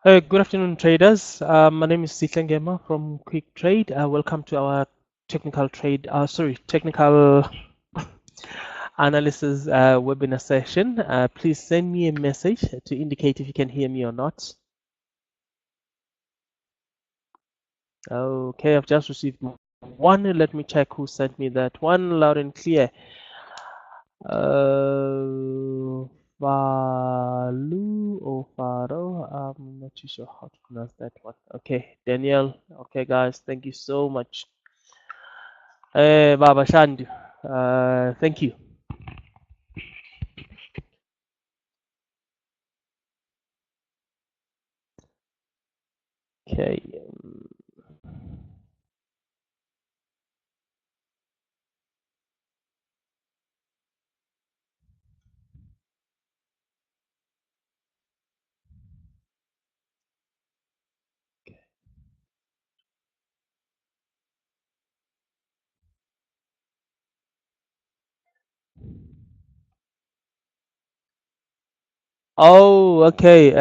Good afternoon, traders. My name is Sitlengema from QuickTrade. Welcome to our technical analysis webinar session. Please send me a message to indicate if you can hear me or not. Okay, I've just received one. Let me check who sent me that one loud and clear. Falu or Faro. I'm not too sure how to pronounce that one. Okay, Daniel. Okay, guys, thank you so much. Baba Shandu. Thank you. Okay. Oh, okay.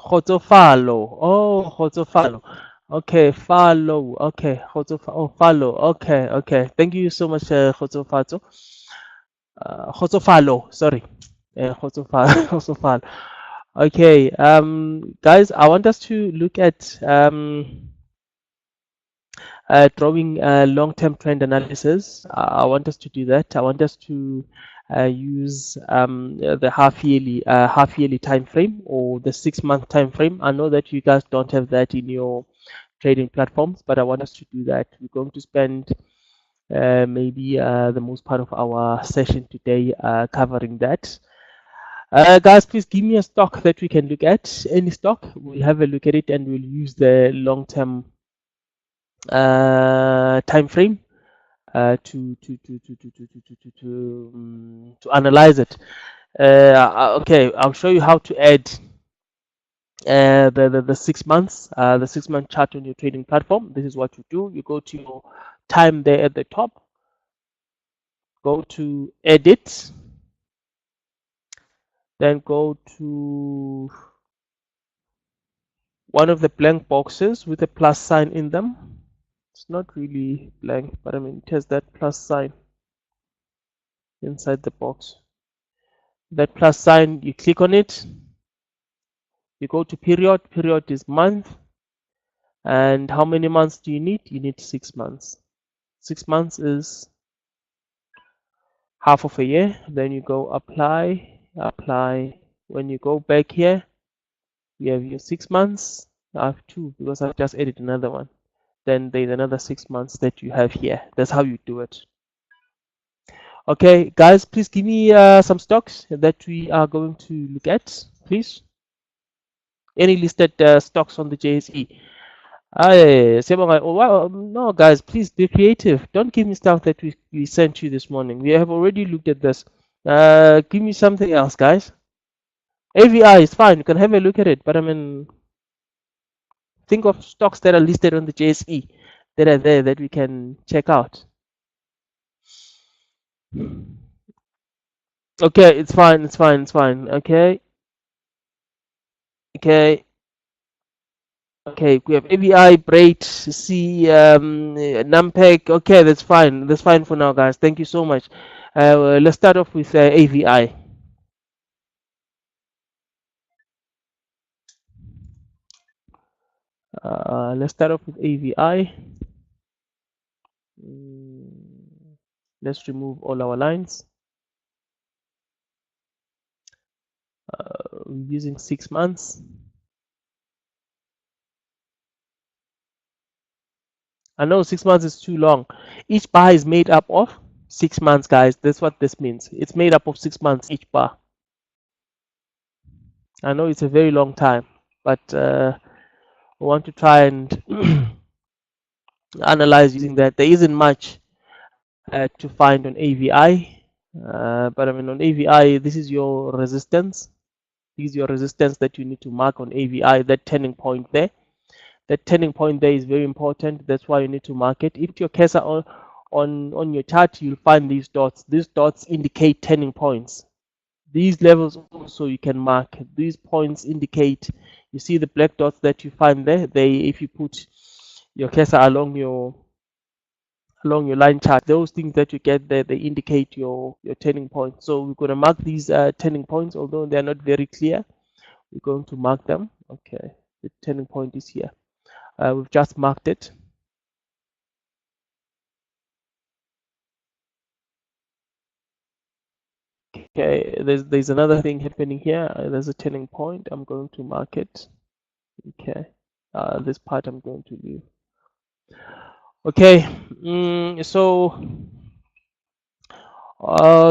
Kgotsofalo. Oh, Kgotsofalo. Okay, follow. Okay, Oh, follow. Okay, okay. Thank you so much, Kgotsofatso. Kgotsofalo. Sorry, Kgotsofalo. Okay, guys, I want us to look at drawing long-term trend analysis. I want us to do that. I want us to use the half-yearly time frame or the 6-month time frame. I know that you guys don't have that in your trading platforms, but I want us to do that. We're going to spend maybe the most part of our session today covering that. Guys, please give me a stock that we can look at. Any stock, we'll have a look at it and we'll use the long-term time frame to analyze it. Okay, I'll show you how to add the 6 months, the 6-month chart on your trading platform. This is what you do. You go to your time there at the top, go to edit, then go to one of the blank boxes with a plus sign in them. It's not really blank, but I mean, it has that plus sign inside the box. That plus sign, you click on it, you go to period. Period is month. And how many months do you need? You need 6 months. 6 months is half of a year. Then you go apply, apply. When you go back here, you have your 6 months. I have 2 because I've just added another one. Then there's another 6 months that you have here. That's how you do it. Okay, guys, please give me some stocks that we are going to look at, please. Any listed stocks on the JSE. No, guys, please be creative. Don't give me stuff that we sent you this morning. We have already looked at this. Give me something else, guys. AVI is fine. You can have a look at it, but I mean, think of stocks that are listed on the JSE that are there that we can check out. Okay, it's fine. It's fine. It's fine. Okay. Okay. Okay, we have AVI, Braid, C, Numpeg. Okay, that's fine. That's fine for now, guys. Thank you so much. Let's start off with AVI. Let's start off with AVI. Let's remove all our lines. Using 6 months. I know 6 months is too long. Each bar is made up of 6 months, guys. That's what this means. It's made up of 6 months each bar. I know it's a very long time, but I want to try and analyze using that. There isn't much to find on AVI, but I mean on AVI, this is your resistance. This is your resistance that you need to mark on AVI. That turning point there. That turning point there is very important. That's why you need to mark it. If your cursor on your chart, you'll find these dots. These dots indicate turning points. These levels also you can mark. These points indicate, you see the black dots that you find there, if you put your cursor along your line chart, those things that you get there, they indicate your turning point. So we're going to mark these turning points, although they're not very clear. We're going to mark them. Okay, the turning point is here. We've just marked it. Okay, there's another thing happening here. There's a turning point. I'm going to mark it. Okay, this part I'm going to leave. Okay, so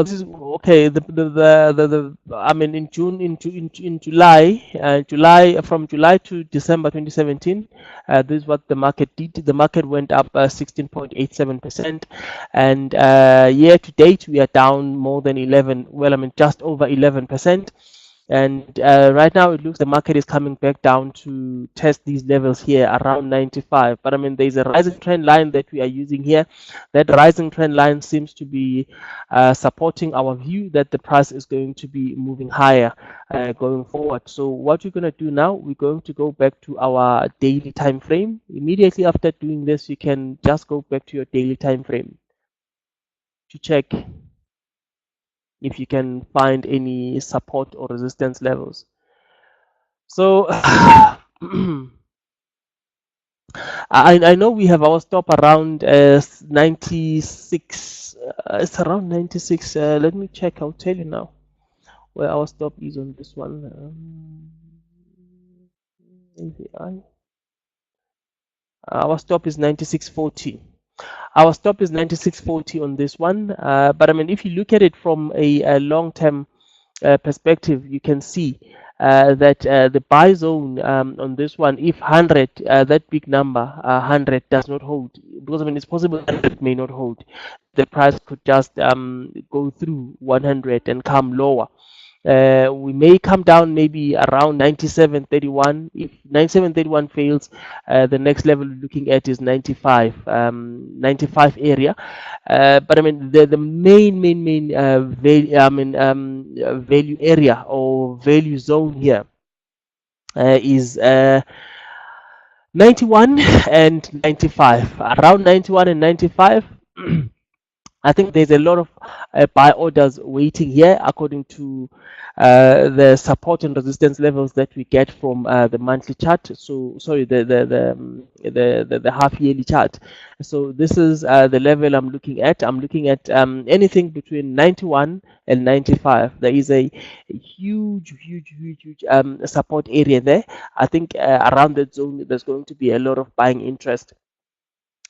this is okay. I mean, in June, in July, from July to December 2017, this is what the market did. The market went up 16.87%, and year to date we are down more than 11. Well, I mean, just over 11%. And right now it looks the market is coming back down to test these levels here around 95. But I mean, there's a rising trend line that we are using here. That rising trend line seems to be supporting our view that the price is going to be moving higher going forward. So what we're going to do now, we're going to go back to our daily time frame. Immediately after doing this, you can just go back to your daily time frame to check if you can find any support or resistance levels. So I know we have our stop around 96. It's around 96. Let me check. I'll tell you now where our stop is on this one. AVI. Our stop is 96.40. Our stop is 96.40 on this one. But I mean, if you look at it from a long-term perspective, you can see that the buy zone on this one, if 100, that big number, 100 does not hold, because I mean, it's possible that it may not hold. The price could just go through 100 and come lower. We may come down maybe around 97.31. If 97.31 fails, the next level we're looking at is 95, 95 area. But I mean, the main value area or value zone here is 91 and 95. Around 91 and 95. I think there's a lot of buy orders waiting here according to the support and resistance levels that we get from the monthly chart. So sorry, the half yearly chart. So this is the level I'm looking at. I'm looking at anything between 91 and 95. There is a huge support area there. I think around that zone there's going to be a lot of buying interest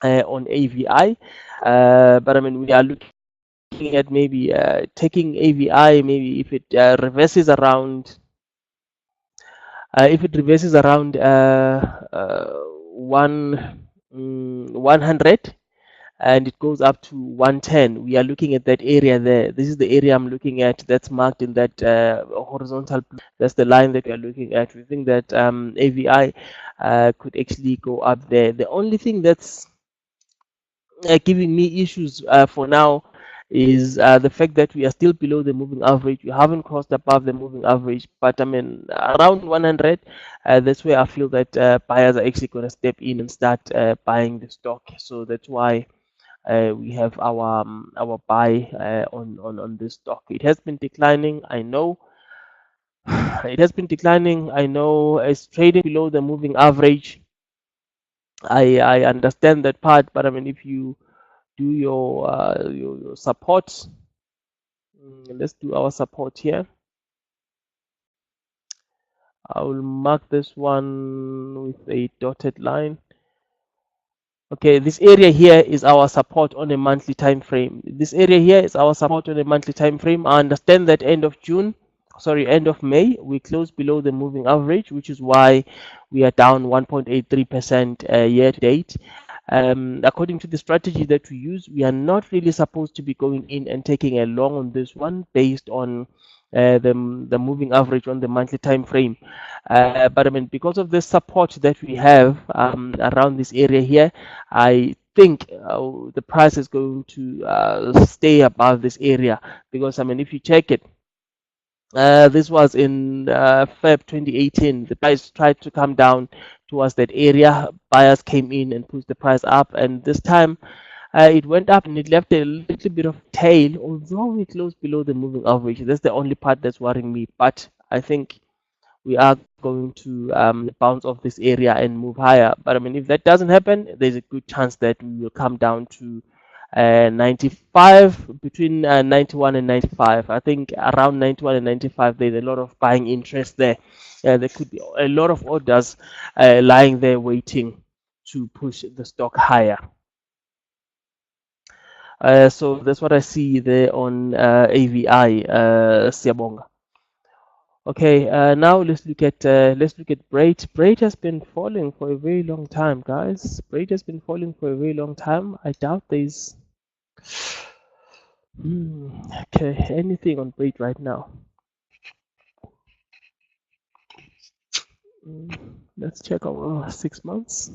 on AVI. But I mean, we are looking at maybe taking AVI, maybe if it reverses around, 100 and it goes up to 110, we are looking at that area there. This is the area I'm looking at that's marked in that horizontal. That's the line that we are looking at. We think that AVI could actually go up there. The only thing that's giving me issues for now is the fact that we are still below the moving average. We haven't crossed above the moving average, but I mean around 100. That's where I feel that buyers are actually going to step in and start buying the stock. So that's why we have our buy on this stock. It has been declining, I know. It has been declining, I know. It's trading below the moving average. I understand that part, but I mean, if you do your support, let's do our support here. I will mark this one with a dotted line. Okay, this area here is our support on a monthly time frame. This area here is our support on a monthly time frame. I understand that end of May, we closed below the moving average, which is why we are down 1.83% year to date. According to the strategy that we use, we are not really supposed to be going in and taking a long on this one based on the moving average on the monthly time frame. But I mean, because of the support that we have around this area here, I think the price is going to stay above this area, because I mean, if you check it, This was in Feb 2018. The price tried to come down towards that area. Buyers came in and pushed the price up, and this time it went up and it left a little bit of tail, although it closed below the moving average. That's the only part that's worrying me. But I think we are going to bounce off this area and move higher. But I mean, if that doesn't happen, there's a good chance that we will come down to 95, between 91 and 95. I think around 91 and 95, there's a lot of buying interest there. There could be a lot of orders lying there waiting to push the stock higher. So that's what I see there on AVI, Siyabonga. Okay, now let's look at Braid. Braid has been falling for a very long time, guys. Braid has been falling for a very long time. I doubt there's okay anything on Braid right now. Let's check our 6 months.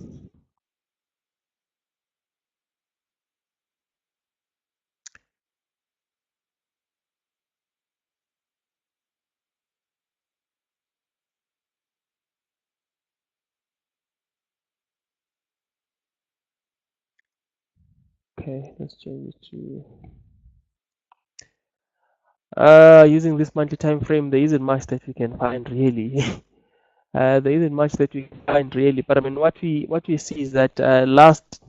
Okay, let's change it to using this monthly time frame. There isn't much that we can find really. There isn't much that we can find really. But I mean, what we see is that the last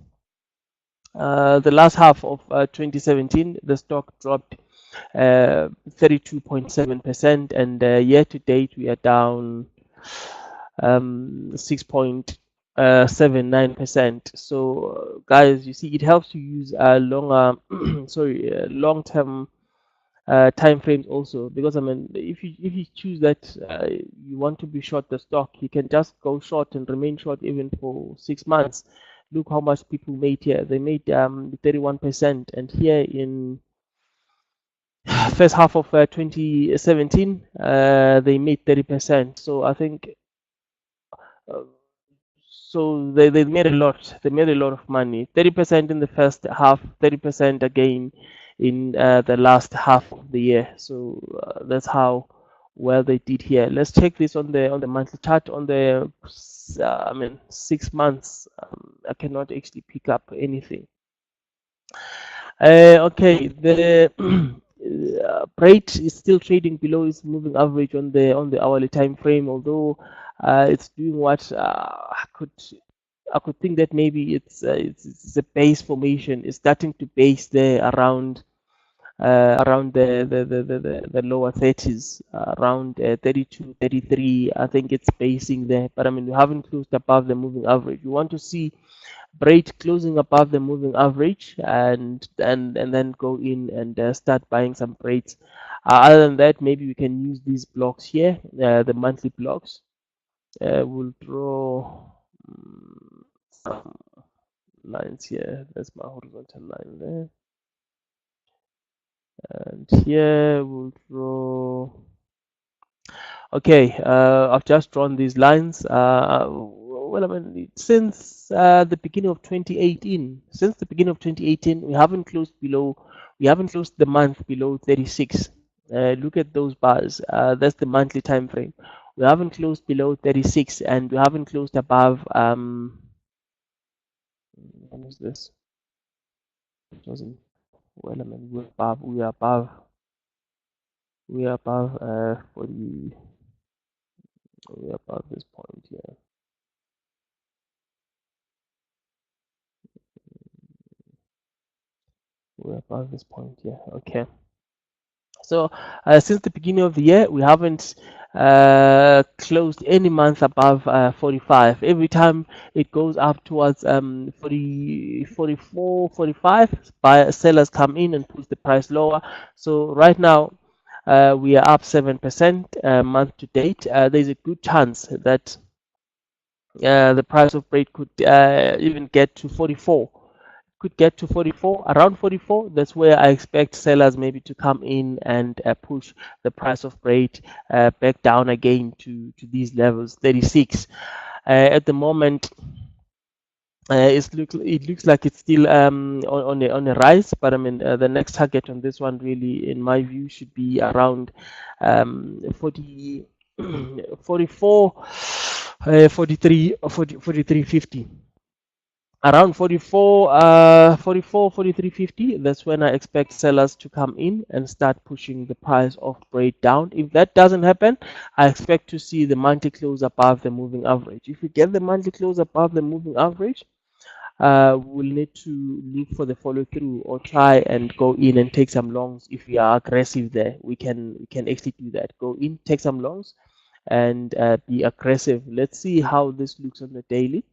half of 2017, the stock dropped 32.7%, and year to date we are down 6.79%. So, guys, you see, it helps to use longer, long-term time frames also, because I mean, if you choose that you want to be short the stock, you can just go short and remain short even for 6 months. Look how much people made here. They made 31%, and here in first half of 2017 they made 30%. So I think uh, so they made a lot. They made a lot of money. 30% in the first half, 30% again in the last half of the year. So that's how well they did here. Let's check this on the monthly chart. On the I mean 6 months, I cannot actually pick up anything. Okay, the Bright is still trading below its moving average on the hourly time frame, although it's doing what I could think that maybe it's a base formation. It's starting to base there around the lower 30s, around 32, 33. I think it's basing there, but I mean we haven't closed above the moving average. We want to see Braid closing above the moving average, and then go in and start buying some braids. Other than that, maybe we can use these blocks here, the monthly blocks. We'll draw some lines here. That's my horizontal line there, and here we'll draw. Okay, I've just drawn these lines. Well, I mean, since the beginning of 2018, we haven't closed below, we haven't closed the month below 36. Look at those bars. That's the monthly time frame. We haven't closed below 36, and we haven't closed above. What is this? It wasn't. Well, I mean, we're above. We are above. We are above 40. We are above this point here. We're above this point here. Okay. So since the beginning of the year, we haven't closed any month above 45. Every time it goes up towards 40, 44, 45, sellers come in and push the price lower. So right now we are up 7% month to date. There's a good chance that the price of Braid could even get to 44, could get to 44, around 44. That's where I expect sellers maybe to come in and push the price of Braid back down again to these levels, 36. At the moment, it looks like it's still on a rise, but I mean the next target on this one really, in my view, should be around 40, 44, 43, 40, 43.50. Around 44, 44, 43.50. That's when I expect sellers to come in and start pushing the price of bread down. If that doesn't happen, I expect to see the monthly close above the moving average. If we get the monthly close above the moving average, we'll need to look for the follow through or try and go in and take some longs. If we are aggressive there, we can actually do that. Go in, take some longs, and be aggressive. Let's see how this looks on the daily.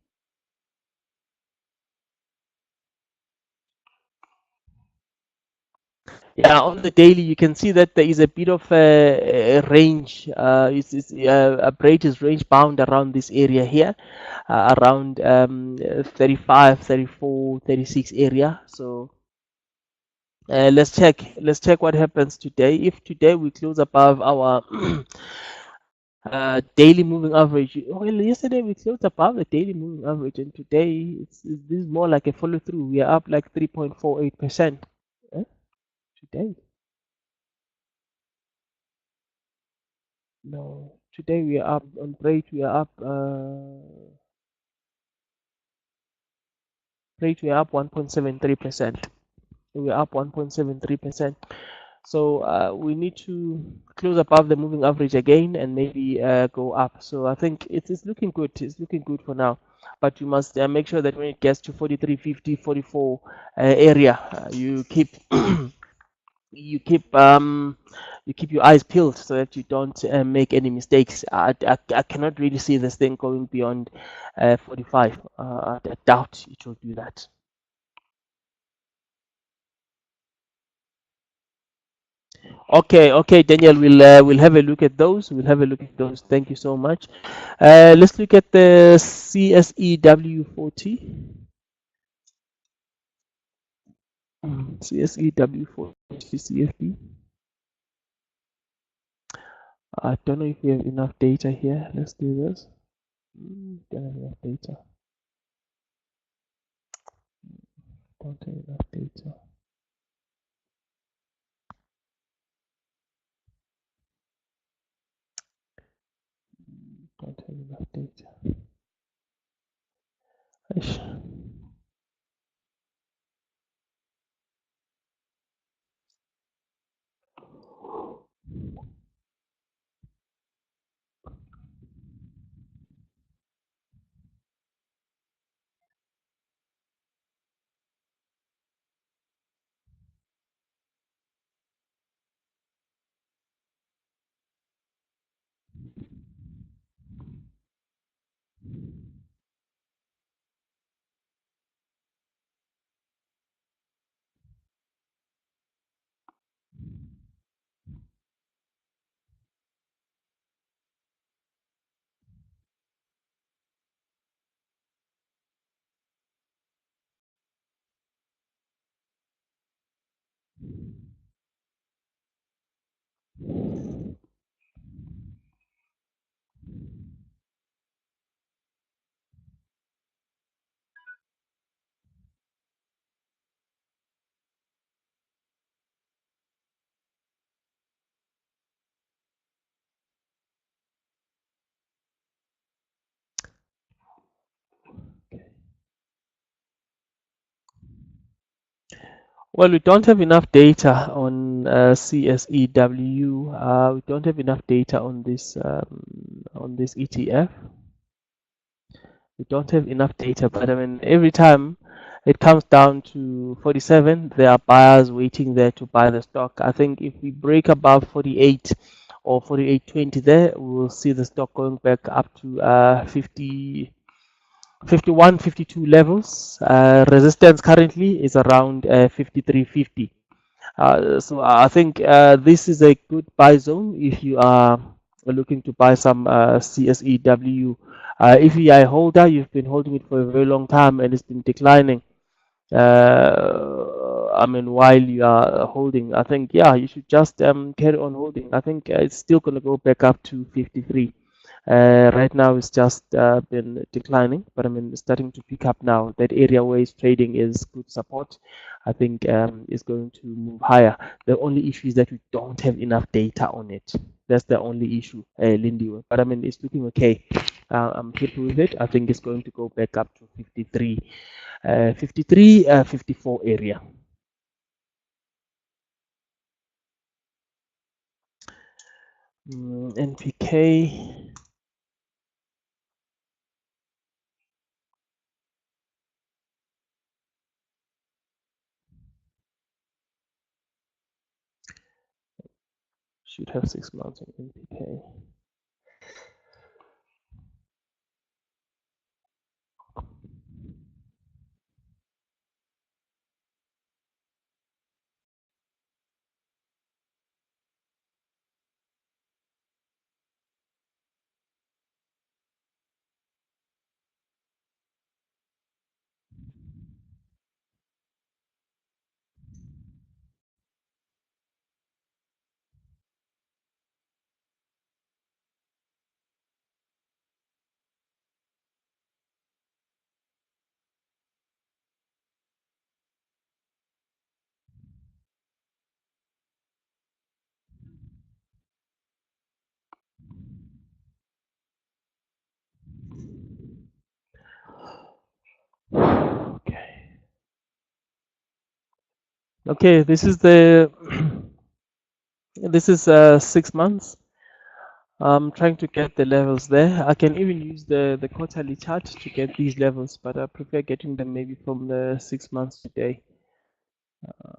Yeah, on the daily, you can see that there is a bit of a range. A break is range bound around this area here, around 35, 34, 36 area. So let's check. Let's check what happens today. If today we close above our daily moving average, well, yesterday we closed above the daily moving average, and today this is more like a follow through. We are up like 3.48% today. No, today we are up on rate. We are up. Rate we are up 1.73%. We are up 1.73%. So we need to close above the moving average again and maybe go up. So I think it's looking good. It's looking good for now. But you must make sure that when it gets to 43.50, 44 area, you keep you keep you keep your eyes peeled so that you don't make any mistakes. I cannot really see this thing going beyond 45. I doubt it will do that. Okay, okay, Daniel, we'll have a look at those. We'll have a look at those. Thank you so much. Let's look at the CSEW 40. CSEW 40 CFD. I don't know if we have enough data here. Let's do this. Don't have enough data. Don't have enough data. Don't have enough data. Eish. Well, we don't have enough data on CSEW. We don't have enough data on this ETF. We don't have enough data, but I mean, every time it comes down to 47, there are buyers waiting there to buy the stock. I think if we break above 48 or 48.20 there, we'll see the stock going back up to 50, 51, 52 levels. Resistance currently is around 53.50. So I think this is a good buy zone if you are looking to buy some CSEW. If you are a holder, you've been holding it for a very long time and it's been declining. I mean, while you are holding, I think, yeah, you should just carry on holding. I think it's still going to go back up to 53. Right now it's just been declining, but I mean it's starting to pick up now. That area where it's trading is good support. I think it's going to move higher. The only issue is that we don't have enough data on it. That's the only issue, Lindy. But I mean it's looking okay. I'm happy with it. I think it's going to go back up to 53, 54 area. NPK. Should have 6 months on NPK. Okay. Okay, this is the this is 6 months. I'm trying to get the levels there. I can even use the quarterly chart to get these levels, but I prefer getting them maybe from the 6 months today.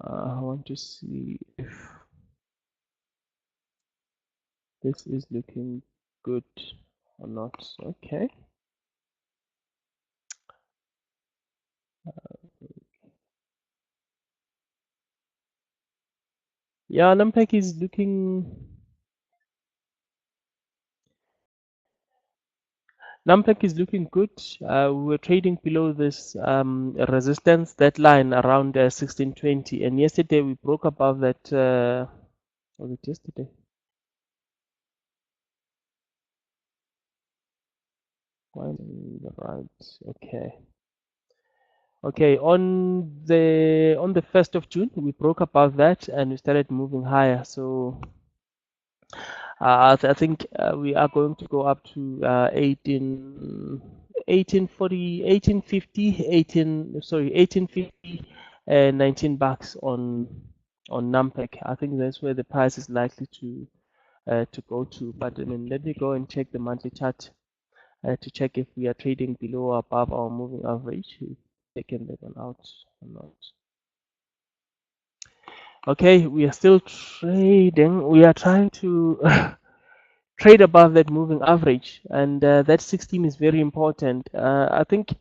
I want to see if this is looking good or not. Okay. Yeah, Numpec is looking Numpec is looking good. We were trading below this resistance, that line around 1620, and yesterday we broke above that. Was it yesterday? Why right? Okay. Okay. On the 1st of June, we broke above that and we started moving higher. So I think we are going to go up to 1840, 1850, 1850, 19 bucks on Numpec. I think that's where the price is likely to go to. But I mean, let me go and check the monthly chart to check if we are trading below or above our moving average. We've taken that one out or not. Okay, we are still trading. We are trying to trade above that moving average, and that 16 is very important. I think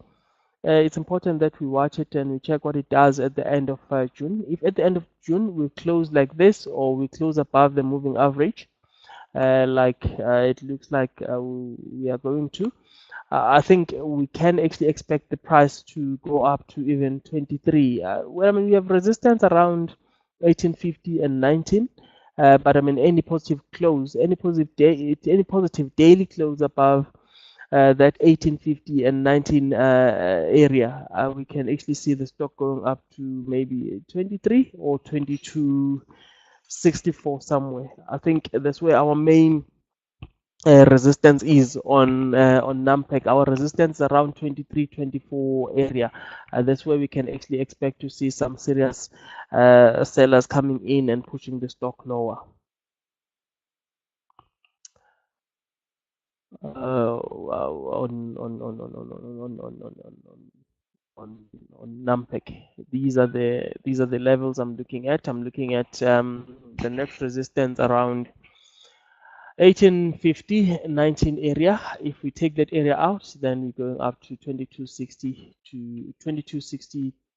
it's important that we watch it and we check what it does at the end of June. If at the end of June we close like this or we close above the moving average, like it looks like we are going to, I think we can actually expect the price to go up to even 23. Well, I mean, we have resistance around 1850 and 19. But I mean, any positive close, any positive daily close above that 1850 and 19 area, we can actually see the stock going up to maybe 23 or 22.64 somewhere. I think that's where our main resistance is on Numpec. Our resistance around 23, 24 area. That's where we can actually expect to see some serious sellers coming in and pushing the stock lower. On Numpec. These are the levels I'm looking at. I'm looking at the next resistance around 1850, 19 area. If we take that area out, then we're going up to 2260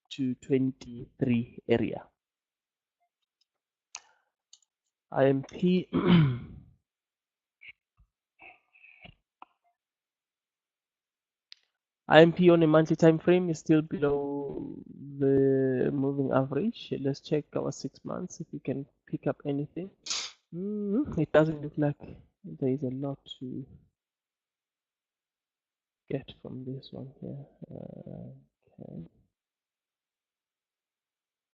to 23 area. IMP. IMP on a monthly time frame is still below the moving average. Let's check our 6 months if we can pick up anything. It doesn't look like there is a lot to get from this one here. Okay.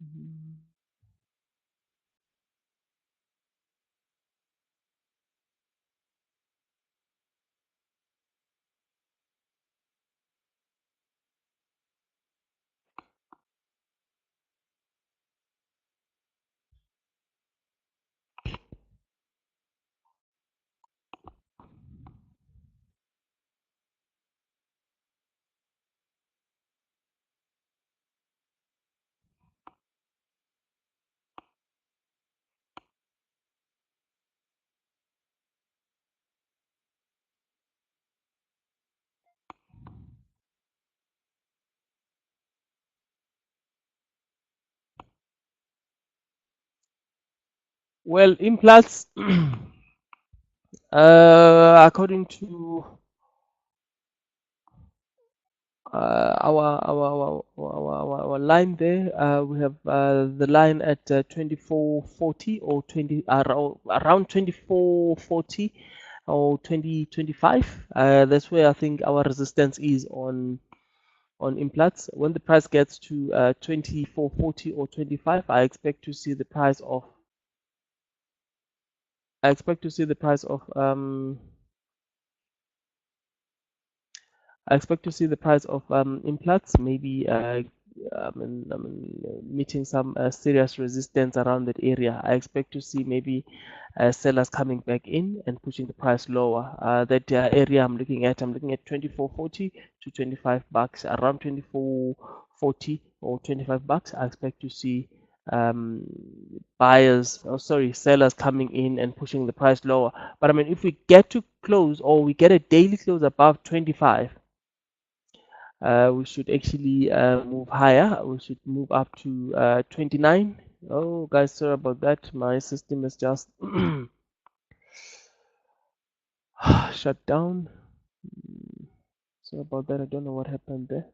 Mhm. Well, implants, according to our line there, we have the line at 2440 or 20 around 2440 or 2025. That's where I think our resistance is on implants. When the price gets to 2440 or 25, I expect to see the price of I expect to see the price of implants maybe meeting some serious resistance around that area. I expect to see maybe sellers coming back in and pushing the price lower. That area I'm looking at 24.40 to 25 bucks, around 24.40 or 25 bucks. I expect to see um, sellers coming in and pushing the price lower. But I mean, if we get to close or we get a daily close above 25, we should actually move higher. We should move up to 29. Oh, guys, sorry about that. My system is just shut down. Sorry about that. I don't know what happened there.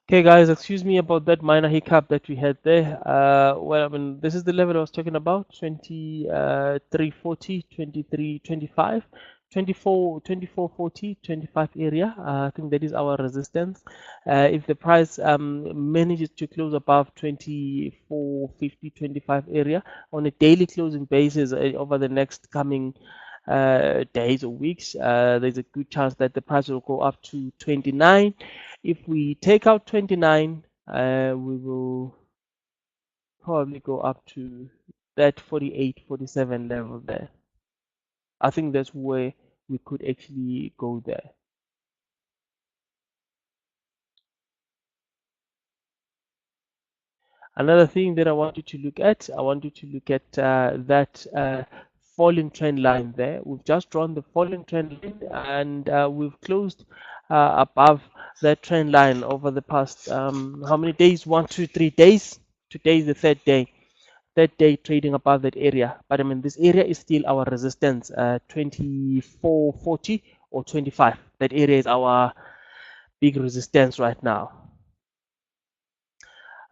Okay, guys, excuse me about that minor hiccup that we had there. Well, I mean, this is the level I was talking about, 23.40, 23.25. 24.40, 25 area. I think that is our resistance. If the price manages to close above 24.50, 25 area on a daily closing basis over the next coming days or weeks, there's a good chance that the price will go up to 29. If we take out 29, we will probably go up to that 48, 47 level there. I think that's where we could actually go there. Another thing that I want you to look at, I want you to look at that falling trend line there. We've just drawn the falling trend line and we've closed above that trend line over the past, how many days? 1, 2, 3 days. Today is the third day trading above that area. But I mean, this area is still our resistance, 24.40 or 25. That area is our big resistance right now.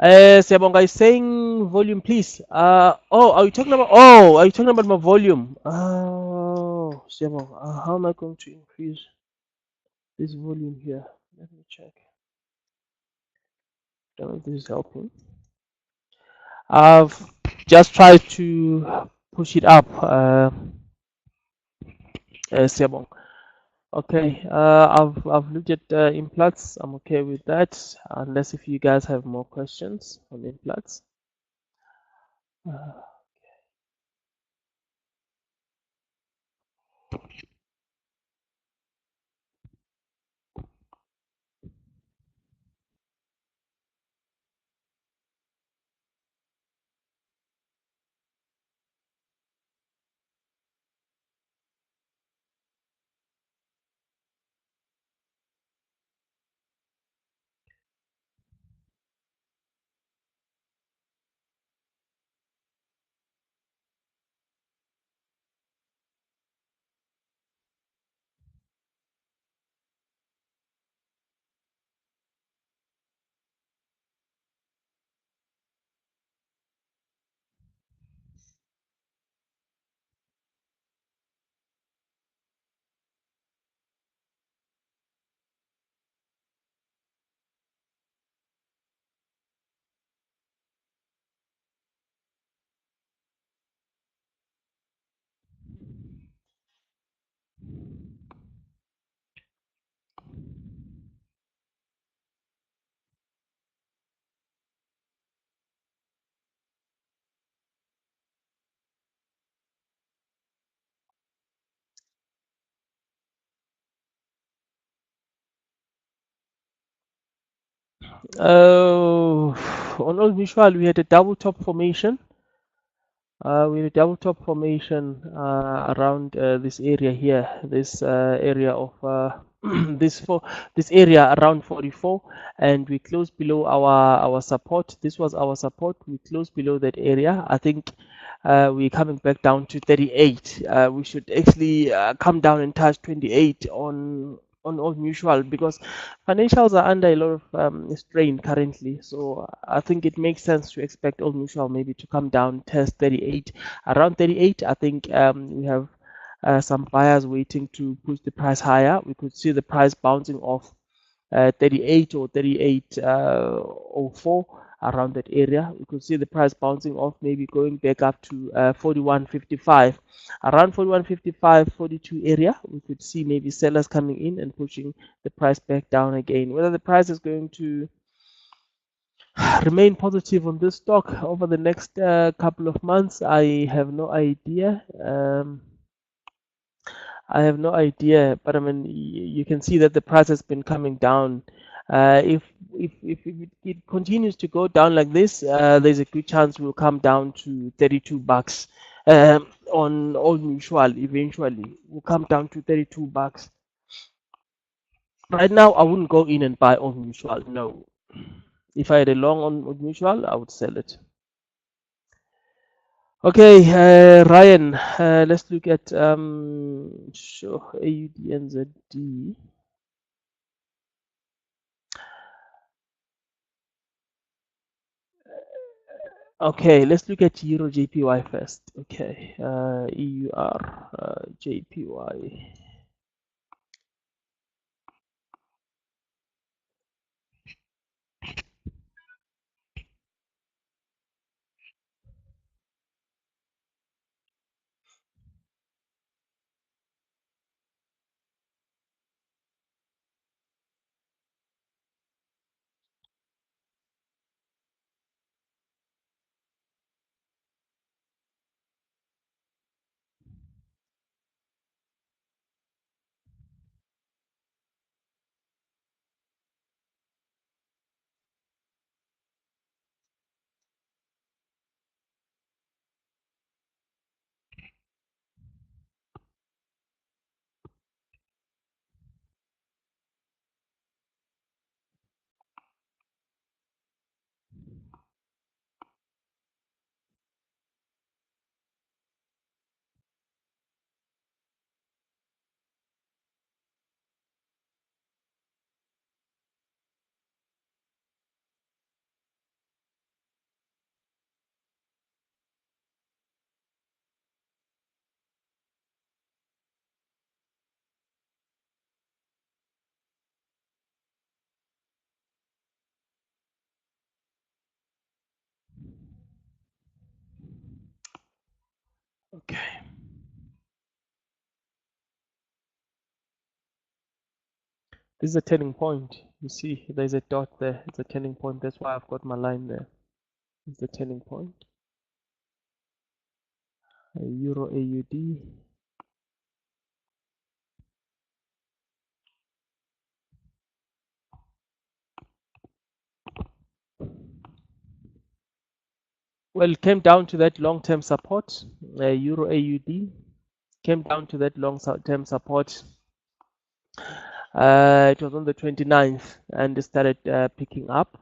Siyabonga is saying volume, please. Are you talking about my volume? Oh, Siyabonga. How am I going to increase this volume here? Let me check. Don't know if this is helping. I've just tried to push it up, Siyabonga. Okay, I've looked at implants. I'm okay with that, unless if you guys have more questions on implants. On Old Mutual, we had a double top formation. We had a double top formation around this area here, this area of this area around 44, and we closed below our support. This was our support. We closed below that area. I think we're coming back down to 38. We should actually come down and touch 28 on Old Mutual because financials are under a lot of strain currently. So I think it makes sense to expect Old Mutual maybe to come down, test 38. Around 38, I think we have some buyers waiting to push the price higher. We could see the price bouncing off 38 or 38.04 around that area. We could see the price bouncing off, maybe going back up to 41.55. Around 41.55, 42 area, we could see maybe sellers coming in and pushing the price back down again. Whether the price is going to remain positive on this stock over the next couple of months, I have no idea. I have no idea, but I mean, you can see that the price has been coming down. If it continues to go down like this, there's a good chance we'll come down to 32 bucks on Old Mutual. Eventually, we'll come down to 32 bucks. Right now, I wouldn't go in and buy Old Mutual. No, if I had a long on Old Mutual, I would sell it. Okay, Ryan, let's look at sure, AUDNZD. Okay, let's look at Euro JPY first. Okay, EUR JPY. Okay. This is a turning point. You see, there's a dot there. It's a turning point. That's why I've got my line there. It's the turning point. Euro AUD. Well, it came down to that long-term support. Euro AUD came down to that long-term support. It was on the 29th and it started picking up.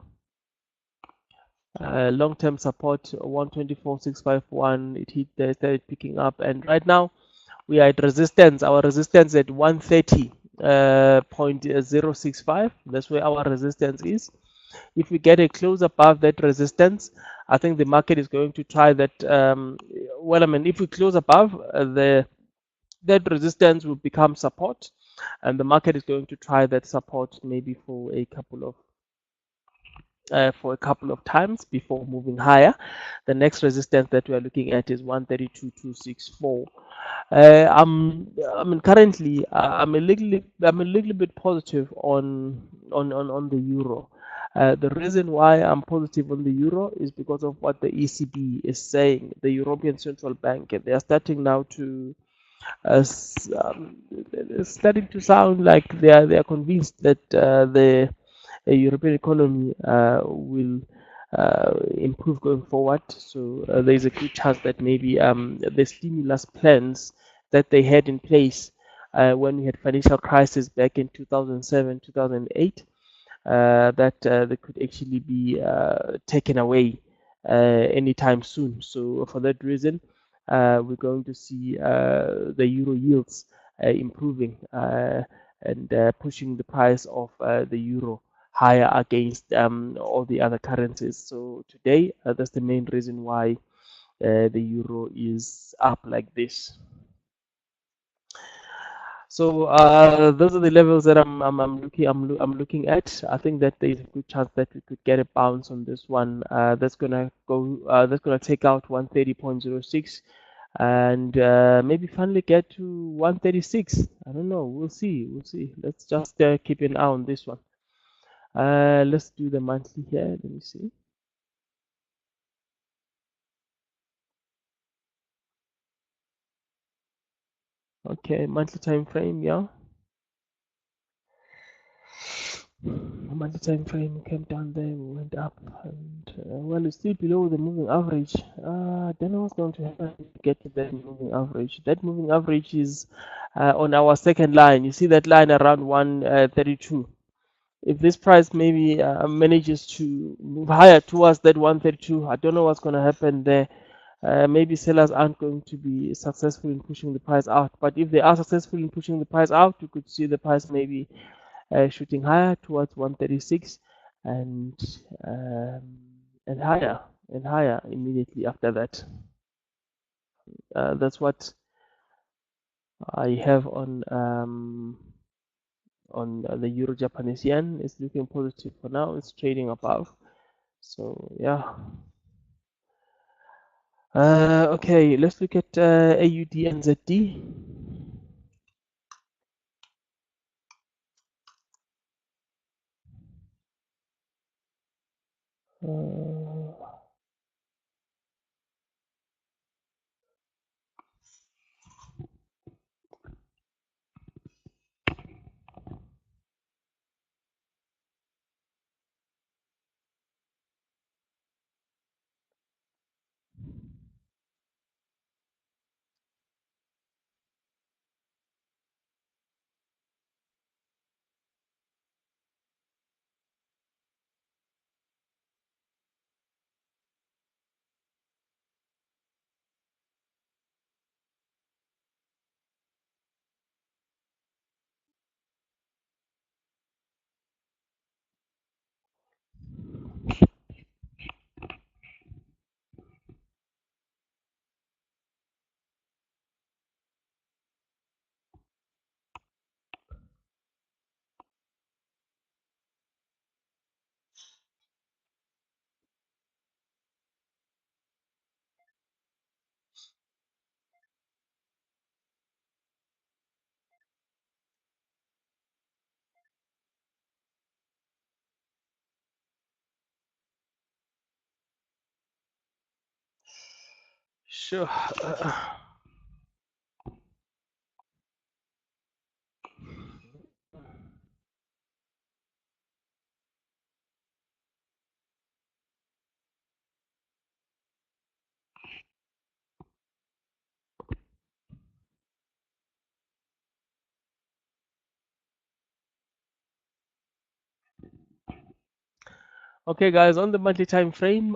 Long-term support 124.651. It hit there, started picking up, and right now we are at resistance. Our resistance at 130.065. That's where our resistance is. If we get a close above that resistance, I think the market is going to try that. Well, I mean, if we close above that resistance will become support, and the market is going to try that support maybe for a couple of times before moving higher. The next resistance that we are looking at is 132.264. I mean, currently, I'm a little bit positive on the euro. The reason why I'm positive on the euro is because of what the ECB is saying, the European Central Bank. They are starting now to it's starting to sound like they are convinced that the European economy will improve going forward. So there is a good chance that maybe the stimulus plans that they had in place when we had financial crisis back in 2007, 2008, that they could actually be taken away anytime soon. So for that reason, we're going to see the euro yields improving and pushing the price of the euro higher against all the other currencies. So today, that's the main reason why the euro is up like this. So those are the levels that I'm looking at. I think that there is a good chance that we could get a bounce on this one. That's gonna take out 130.06 and maybe finally get to 136. I don't know. We'll see. We'll see. Let's just keep an eye on this one. Let's do the monthly here. Let me see. Okay, monthly time frame. Yeah. Monthly time frame came down there, we went up, and well, it's still below the moving average. I don't know what's going to happen to get to that moving average. That moving average is on our second line. You see that line around 132. If this price maybe manages to move higher towards that 132, I don't know what's going to happen there. Maybe sellers aren't going to be successful in pushing the price out. But if they are successful in pushing the price out, you could see the price maybe shooting higher towards 136 and um, and higher immediately after that. That's what I have on the Euro Japanese yen. It's looking positive for now. It's trading above. So yeah. Okay, let's look at AUD and ZD. Uh, Sure. Okay, guys, on the monthly time frame,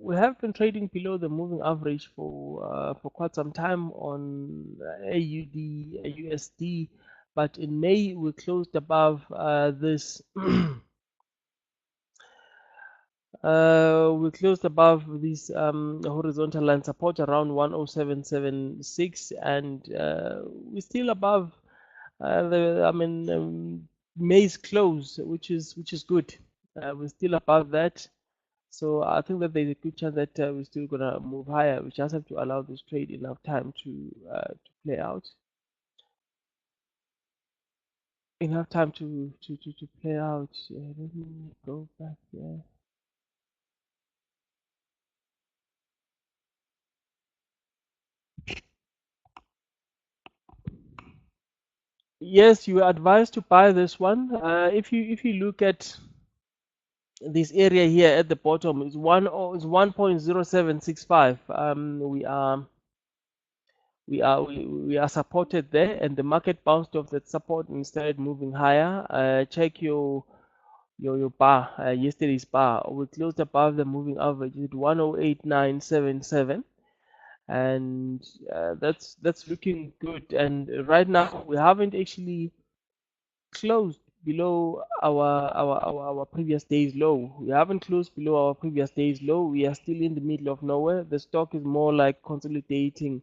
we have been trading below the moving average for quite some time on AUD, USD, but in May we closed above this. We closed above this horizontal line support around 10776, and we're still above May's close, which is good. We're still above that, so I think that there's a good chance that we're still gonna move higher. We just have to allow this trade enough time to play out. Enough time to play out. Let me go back there. Yes, you are advised to buy this one. If you look at this area here at the bottom, is 1.0765. We are supported there, and the market bounced off that support and started moving higher. Check your bar, yesterday's bar. We closed above the moving average at 108,977, and that's looking good. And right now we haven't actually closed below our previous day's low. We haven't closed below our previous day's low. We are still in the middle of nowhere. The stock is more like consolidating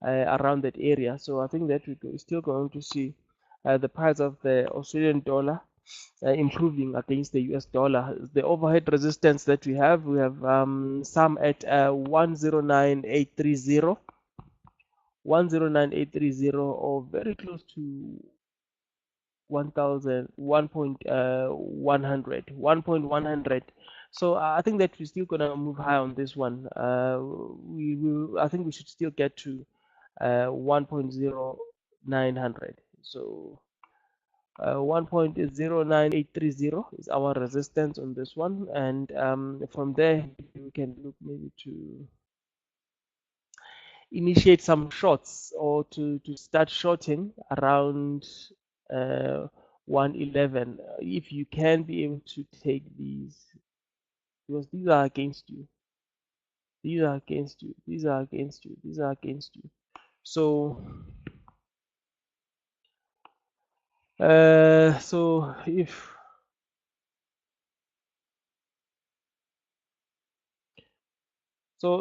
around that area. So I think that we're still going to see the price of the Australian dollar improving against the US dollar. The overhead resistance that we have some at 109,830, 109,830, or very close to 1000, 1.100. So I think that we're still gonna move high on this one. I think we should still get to 1.0900. So 1.09830 is our resistance on this one, and from there we can look maybe to initiate some shorts or to start shorting around uh, 111, if you can be able to take these, because these are against you, these are against you, these are against you, these are against you. So so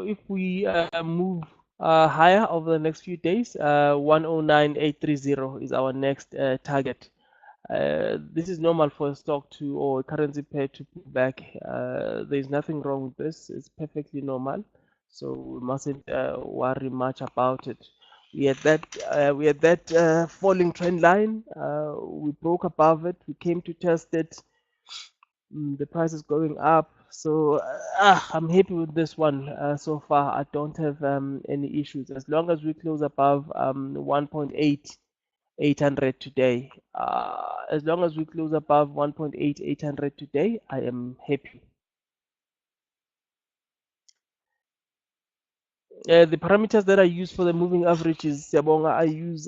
if we move higher over the next few days, 109,830 is our next target. This is normal for a stock to or a currency pair to pull back. There's nothing wrong with this. It's perfectly normal. So we mustn't worry much about it. We had that falling trend line. We broke above it. We came to test it. The price is going up. So I'm happy with this one so far. I don't have any issues as long as we close above 1.8 800 today. As long as we close above 1.8 800 today, I am happy. The parameters that I use for the moving average is Siyabonga, I use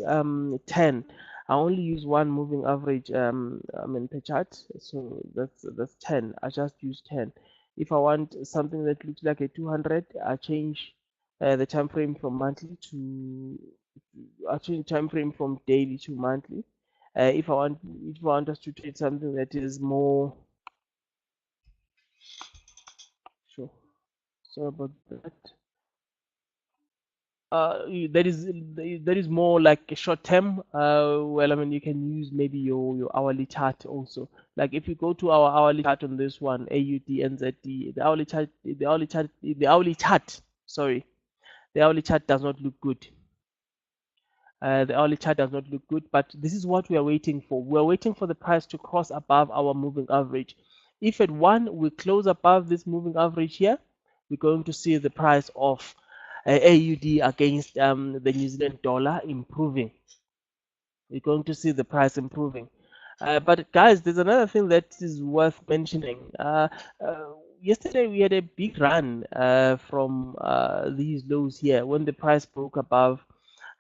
10. I only use one moving average per chart, so that's 10. I just use 10. If I want something that looks like a 200, I change the time frame from monthly to I change time frame from daily to monthly. If I want us to trade something that is more sure. Sorry about that. That is more like a short term. Well, I mean, you can use maybe your hourly chart also. Like if you go to our hourly chart on this one, AUD, NZD, sorry, the hourly chart does not look good. The hourly chart does not look good, but this is what we are waiting for. We are waiting for the price to cross above our moving average. If at one we close above this moving average here, we're going to see the price off. AUD against the New Zealand dollar improving. You're going to see the price improving. But guys, there's another thing that is worth mentioning. Uh, Yesterday we had a big run from these lows here when the price broke above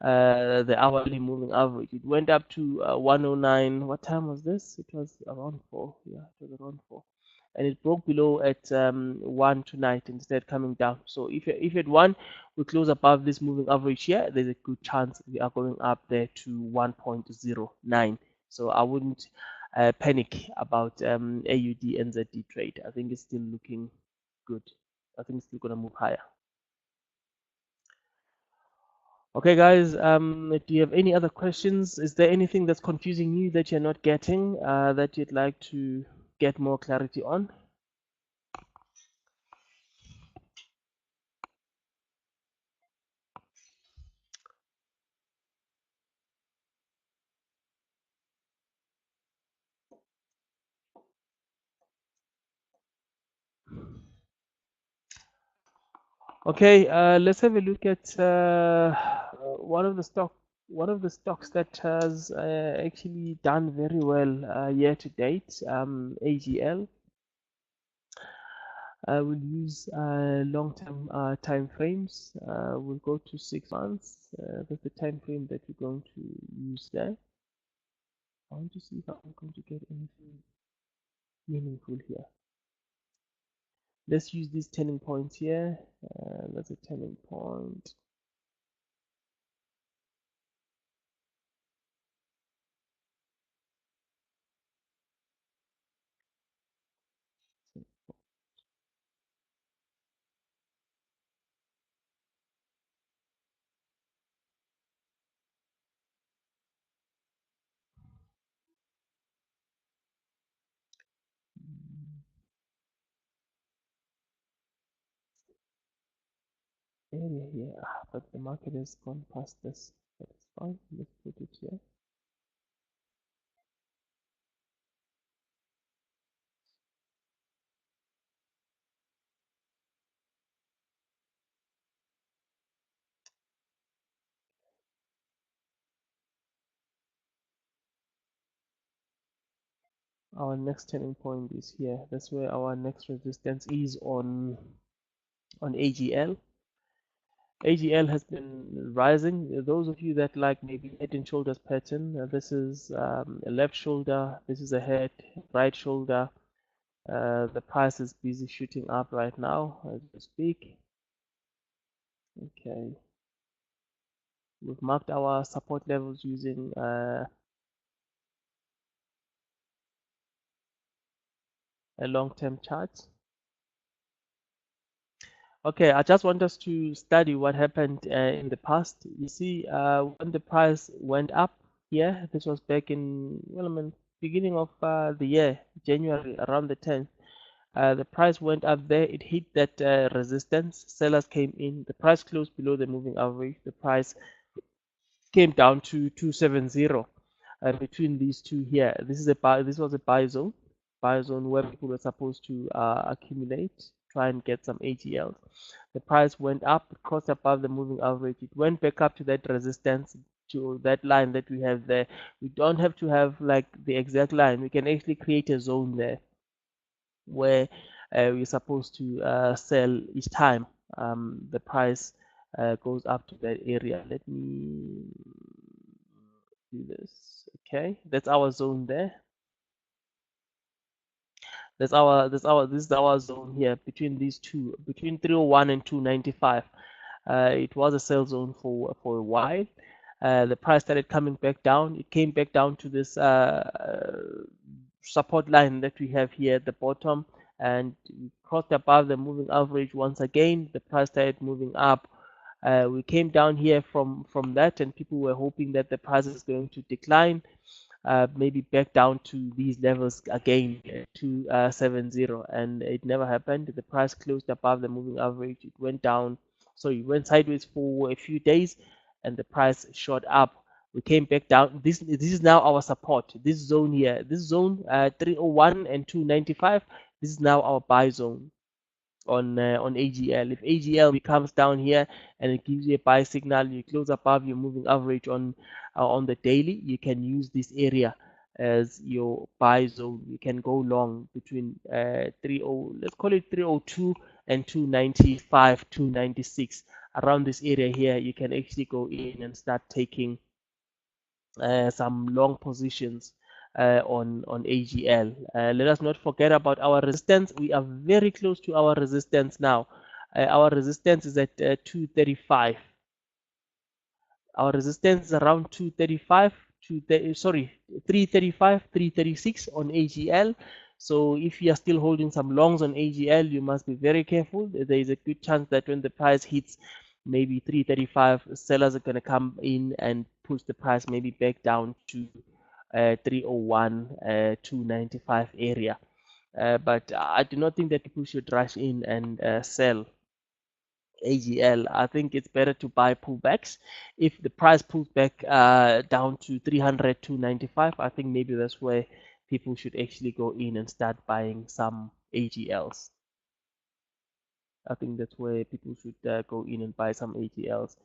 the hourly moving average. It went up to 109. What time was this? It was around 4. Yeah, it was around 4. And it broke below at 1 tonight instead coming down. So if at 1 we close above this moving average here, there's a good chance we are going up there to 1.09. So I wouldn't panic about AUD NZD trade. I think it's still looking good. I think it's still going to move higher. Okay, guys, do you have any other questions? Is there anything that's confusing you that you're not getting that you'd like to get more clarity on? Okay, let's have a look at one of the stocks that has actually done very well year to date, AGL. We'll use long-term time frames. We'll go to 6 months. That's the time frame that we're going to use there. I want to see if I'm going to get anything meaningful here. Let's use these turning points here. That's a turning point. Area here, but the market has gone past this. But it's fine. Let's put it here. Our next turning point is here. That's where our next resistance is on AGL. AGL has been rising. Those of you that like maybe head and shoulders pattern, this is a left shoulder, this is a head, right shoulder. The price is busy shooting up right now as we speak. Okay, we've marked our support levels using a long-term chart. Okay, I just want us to study what happened in the past. You see, when the price went up here, this was back in, well, I mean, beginning of the year, January, around the 10th. The price went up there, it hit that resistance. Sellers came in, the price closed below the moving average. The price came down to 270 between these two here. This was a buy zone where people were supposed to accumulate, try and get some ATLs. The price went up, crossed above the moving average. It went back up to that resistance, to that line that we have there. We don't have to have like the exact line. We can actually create a zone there where we're supposed to sell each time the price goes up to that area. Let me do this. Okay, that's our zone there. This is our zone here between these two, between 301 and 295. It was a sell zone for a while. The price started coming back down. It came back down to this support line that we have here at the bottom, and we crossed above the moving average once again. The price started moving up. We came down here from that, and people were hoping that the price is going to decline, maybe back down to these levels again, 270, and it never happened. The price closed above the moving average. It went down, so it went sideways for a few days, and the price shot up. We came back down. This is now our support. This zone here, this zone 301 and 295. This is now our buy zone. on AGL. If AGL becomes down here and it gives you a buy signal, you close above your moving average on the daily, you can use this area as your buy zone. You can go long between 30, let's call it 302 and 295, 296. Around this area here, you can actually go in and start taking some long positions on AGL. Let us not forget about our resistance. We are very close to our resistance now. Our resistance is at 235. Our resistance is around 235, sorry, 335, 336 on AGL. So if you are still holding some longs on AGL, you must be very careful. There is a good chance that when the price hits maybe 335, sellers are going to come in and push the price maybe back down to 301, 295 area. But I do not think that people should rush in and sell AGL. I think it's better to buy pullbacks. If the price pulls back down to 300, 295, I think maybe that's where people should actually go in and start buying some AGLs. I think that's where people should go in and buy some AGLs.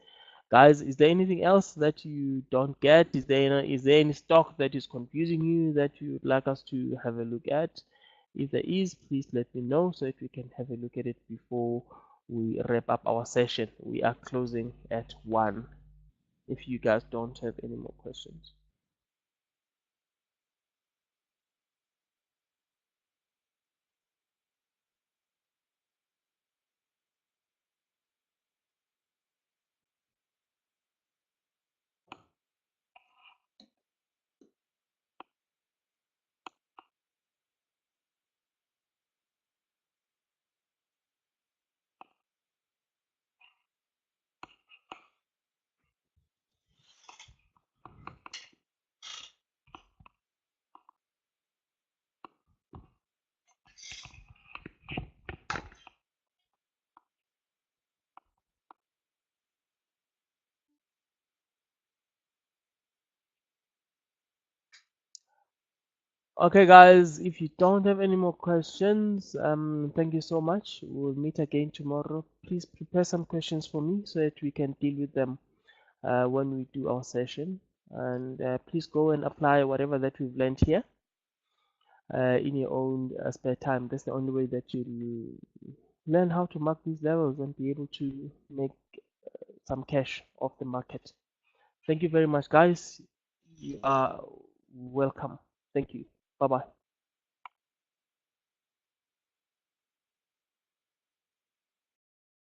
Guys, is there anything else that you don't get? Is there any stock that is confusing you that you would like us to have a look at? If there is, please let me know so if we can have a look at it before we wrap up our session. We are closing at 1 if you guys don't have any more questions. Okay, guys, if you don't have any more questions, thank you so much. We'll meet again tomorrow. Please prepare some questions for me so that we can deal with them when we do our session. And please go and apply whatever that we've learned here in your own spare time. That's the only way that you learn how to mark these levels and be able to make some cash off the market. Thank you very much, guys. You are welcome. Thank you. Bye bye.